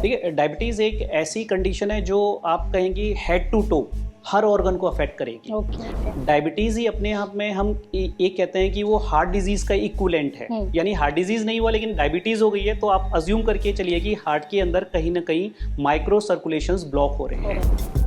देखिए, डायबिटीज़ एक ऐसी कंडीशन है जो आप कहेंगी हेड टू टो हर ऑर्गन को अफेक्ट करेगी। ओके। डायबिटीज़ ही अपने आप में हम एक कहते हैं कि वो हार्ट डिजीज़ का इक्विवेलेंट है। यानी हार्ट डिजीज़ नहीं हुआ लेकिन डायबिटीज़ हो गई है, तो आप अज्यूम करके चलिए कि हार्ट के अंदर कहीं ना कहीं माइक्रो सर्कुलेशंस ब्लॉक हो रहे हैं।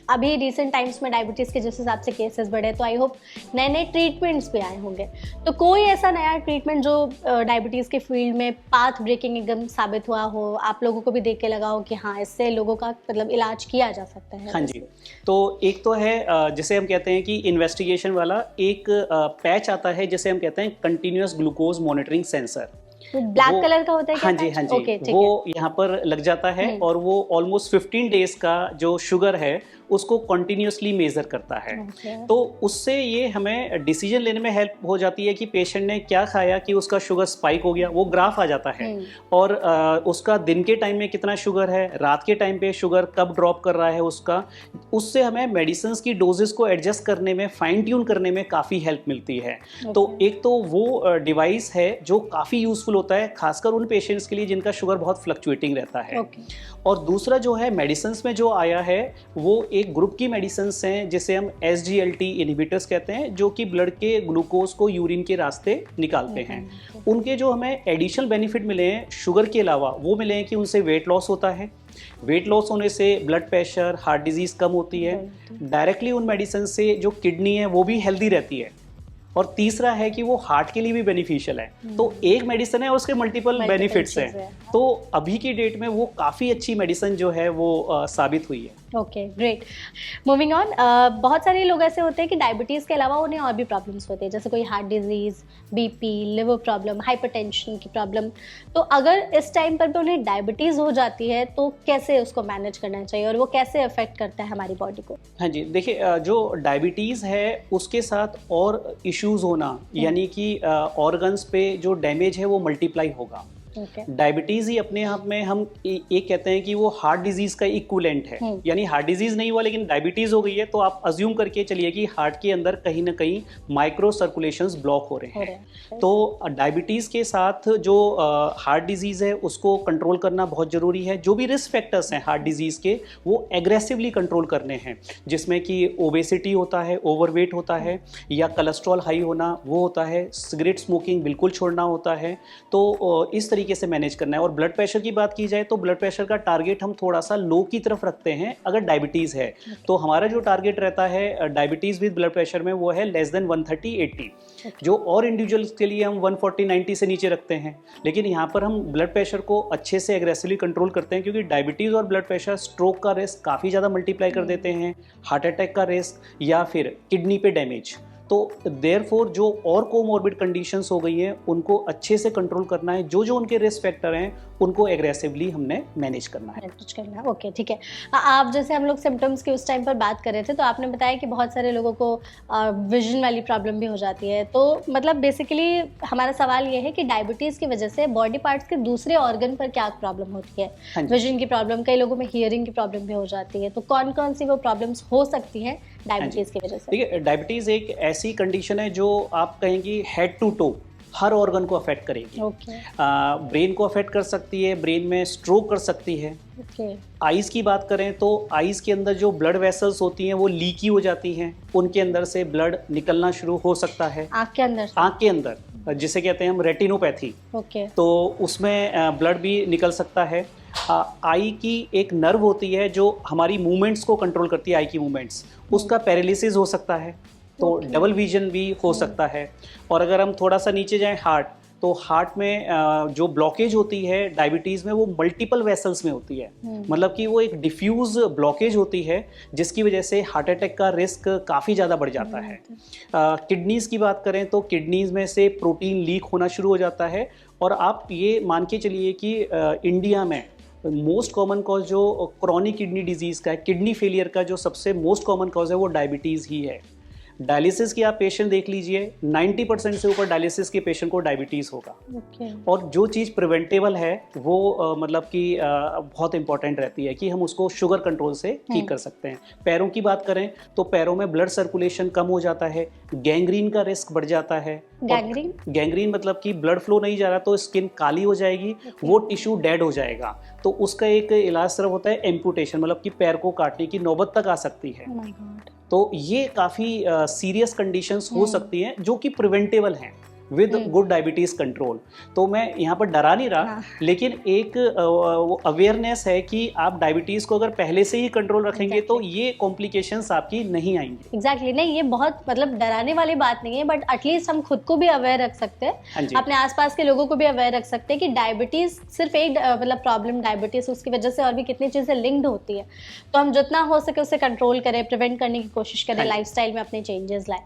अभी रिसेंट टाइम्स में डायबिटीज़ के जिस हिसाब से केसेस बढ़े, तो आई होप नए नए ट्रीटमेंट्स भी आए होंगे। तो कोई ऐसा नया ट्रीटमेंट जो डायबिटीज़ के फील्ड में पाथ ब्रेकिंग एकदम साबित हुआ हो, आप लोगों को भी देख के लगा हो कि हाँ, इससे लोगों का मतलब इलाज किया जा सकता है? हाँ जी, तो एक तो है जिसे हम कहते हैं कि इन्वेस्टिगेशन वाला एक पैच आता है, जिसे हम कहते हैं कंटिन्यूअस ग्लूकोज मॉनिटरिंग सेंसर। वो ब्लैक कलर का होता है क्या? हाँ जी, हाँ जी। ओके, ठीक वो यहाँ पर लग जाता है और वो ऑलमोस्ट 15 डेज का जो शुगर है उसको कंटिन्यूअसली मेजर करता है। तो उससे ये हमें डिसीजन लेने में हेल्प हो जाती है कि पेशेंट ने क्या खाया कि उसका शुगर स्पाइक हो गया, वो ग्राफ आ जाता है। और उसका दिन के टाइम में कितना शुगर है, रात के टाइम पे शुगर कब ड्रॉप कर रहा है उससे हमें मेडिसिन की डोजेस को एडजस्ट करने में, फाइन ट्यून करने में काफ़ी हेल्प मिलती है। तो एक तो वो डिवाइस है जो काफ़ी यूजफुल होता है, खासकर उन पेशेंट्स के लिए जिनका शुगर बहुत फ्लक्चुएटिंग रहता है। और दूसरा जो है मेडिसिन में जो आया है वो एक ग्रुप की मेडिसिन हैं जिसे हम SGLT इनहिबिटर्स कहते हैं, जो कि ब्लड के ग्लूकोज को यूरिन के रास्ते निकालते हैं। उनके जो हमें एडिशनल बेनिफिट मिले हैं शुगर के अलावा, वो मिले हैं कि उनसे वेट लॉस होता है। वेट लॉस होने से ब्लड प्रेशर, हार्ट डिजीज कम होती है। डायरेक्टली उन मेडिसिन से जो किडनी है वो भी हेल्दी रहती है। और तीसरा है कि वो हार्ट के लिए भी बेनिफिशियल है। तो एक मेडिसिन है और उसके मल्टीपल बेनिफिट्स हैं। तो अभी की डेट में वो काफ़ी अच्छी मेडिसिन जो है वो साबित हुई है। Okay, great. मूविंग ऑन, बहुत सारे लोग ऐसे होते हैं कि डायबिटीज़ के अलावा उन्हें और भी प्रॉब्लम्स होते हैं, जैसे कोई heart disease, BP, liver problem, hypertension की प्रॉब्लम। तो अगर इस टाइम पर भी उन्हें डायबिटीज़ हो जाती है तो कैसे उसको मैनेज करना चाहिए और वो कैसे अफेक्ट करता है हमारी बॉडी को? हाँ जी, देखिए, जो डायबिटीज़ है उसके साथ और इश्यूज़ होना, यानी कि ऑर्गन्स पे जो डैमेज है वो मल्टीप्लाई होगा। डायबिटीज ही अपने आप में हम एक कहते हैं कि वो हार्ट डिजीज का इक्विवेलेंट है। यानी हार्ट डिजीज नहीं हुआ लेकिन डायबिटीज हो गई है, तो आप अज्यूम करके चलिए कि हार्ट के अंदर कहीं ना कहीं माइक्रो सर्कुलेशंस ब्लॉक हो रहे हैं। तो डायबिटीज के साथ जो हार्ट डिजीज है उसको कंट्रोल करना बहुत जरूरी है। जो भी रिस्क फैक्टर्स हैं हार्ट डिजीज के वो एग्रेसिवली कंट्रोल करने हैं, जिसमें कि ओबेसिटी होता है, ओवरवेट होता है, या कोलेस्ट्रॉल हाई होना वो होता है, सिगरेट स्मोकिंग बिल्कुल छोड़ना होता है। तो इस तरीके से मैनेज करना है। और ब्लड प्रेशर की बात की जाए तो ब्लड प्रेशर का टारगेट हम थोड़ा सा लो की तरफ रखते हैं अगर डायबिटीज़ है। तो हमारा जो टारगेट रहता है डायबिटीज़ विद ब्लड प्रेशर में वो है लेस देन 130/80। जो और इंडिविजुअल्स के लिए हम 140/90 से नीचे रखते हैं। लेकिन यहाँ पर हम ब्लड प्रेशर को अच्छे से एग्रेसिवली कंट्रोल करते हैं, क्योंकि डायबिटीज़ और ब्लड प्रेशर स्ट्रोक का रिस्क काफ़ी ज़्यादा मल्टीप्लाई कर देते हैं, हार्ट अटैक का रिस्क या फिर किडनी पे डैमेज। तो देयरफॉर जो और कोमॉर्बिड कंडीशंस हो गई हैं उनको अच्छे से कंट्रोल करना है। जो जो उनके रिस्क फैक्टर हैं उनको एग्रेसिवली हमने मैनेज करना है। ओके, ठीक है। आप जैसे हम लोग सिम्टम्स की उस टाइम पर बात कर रहे थे, तो आपने बताया कि बहुत सारे लोगों को विजन वाली प्रॉब्लम भी हो जाती है। तो मतलब बेसिकली हमारा सवाल ये है कि डायबिटीज़ की वजह से बॉडी पार्ट्स के दूसरे ऑर्गन पर क्या प्रॉब्लम होती है? विजन की प्रॉब्लम, कई लोगों में हियरिंग की प्रॉब्लम भी हो जाती है। तो कौन कौन सी वो प्रॉब्लम्स हो सकती हैं डायबिटीज़ की वजह से? देखिए, डायबिटीज़ एक ऐसी कंडीशन है जो आप कहेंगी हेड टू टो हर ऑर्गन को अफेक्ट करेगी। ब्रेन को अफेक्ट कर सकती है, ब्रेन में स्ट्रोक कर सकती है। आइज की बात करें तो आइज के अंदर जो ब्लड वेसल्स होती हैं वो लीकी हो जाती हैं, उनके अंदर से ब्लड निकलना शुरू हो सकता है। आँख के अंदर जिसे कहते हैं हम रेटिनोपैथी। तो उसमें ब्लड भी निकल सकता है। आई की एक नर्व होती है जो हमारी मूवमेंट्स को कंट्रोल करती है, आई की मूवमेंट्स, उसका पैरालिसिस हो सकता है। तो डबल विजन भी हो सकता है। और अगर हम थोड़ा सा नीचे जाएं हार्ट, तो हार्ट में जो ब्लॉकेज होती है डायबिटीज़ में वो मल्टीपल वेसल्स में होती है। मतलब कि वो एक डिफ्यूज ब्लॉकेज होती है जिसकी वजह से हार्ट अटैक का रिस्क काफ़ी ज़्यादा बढ़ जाता है। किडनीज़ की बात करें तो किडनीज़ में से प्रोटीन लीक होना शुरू हो जाता है। और आप ये मान के चलिए कि इंडिया में मोस्ट कॉमन कॉज जो क्रॉनिक किडनी डिजीज़ का है, किडनी फेलियर का जो सबसे मोस्ट कॉमन कॉज है वो डायबिटीज़ ही है। डायलिसिस की आप पेशेंट देख लीजिए, 90% से ऊपर डायलिसिस के पेशेंट को डायबिटीज़ होगा। और जो चीज़ प्रिवेंटेबल है वो मतलब कि बहुत इंपॉर्टेंट रहती है कि हम उसको शुगर कंट्रोल से ठीक कर सकते हैं। पैरों की बात करें तो पैरों में ब्लड सर्कुलेशन कम हो जाता है, गैंग्रीन का रिस्क बढ़ जाता है। गैंग्रीन मतलब कि ब्लड फ्लो नहीं जा रहा तो स्किन काली हो जाएगी, वो टिश्यू डेड हो जाएगा, तो उसका एक इलाज सिर्फ होता है एम्पुटेशन, मतलब कि पैर को काटने की नौबत तक आ सकती है। तो ये काफ़ी सीरियस कंडीशंस हो सकती हैं जो कि प्रिवेंटेबल हैं विद गुड डायबिटीज़ कंट्रोल। तो मैं यहाँ पर डरा नहीं रहा, लेकिन एक अवेयरनेस है कि आप डायबिटीज़ को अगर पहले से ही कंट्रोल रखेंगे तो ये कॉम्प्लिकेशंस आपकी नहीं आएंगी। एग्जैक्टली नहीं, ये बहुत मतलब डराने वाली बात नहीं है, बट एटलीस्ट हम खुद को भी अवेयर रख सकते हैं, अपने आसपास के लोगों को भी अवेयर रख सकते हैं कि डायबिटीज़ सिर्फ एक मतलब प्रॉब्लम डायबिटीज़, उसकी वजह से और भी कितनी चीज़ें लिंक्ड होती है। तो हम जितना हो सके उसे कंट्रोल करें, प्रिवेंट करने की कोशिश करें, लाइफस्टाइल में अपने चेंजेस लाएं।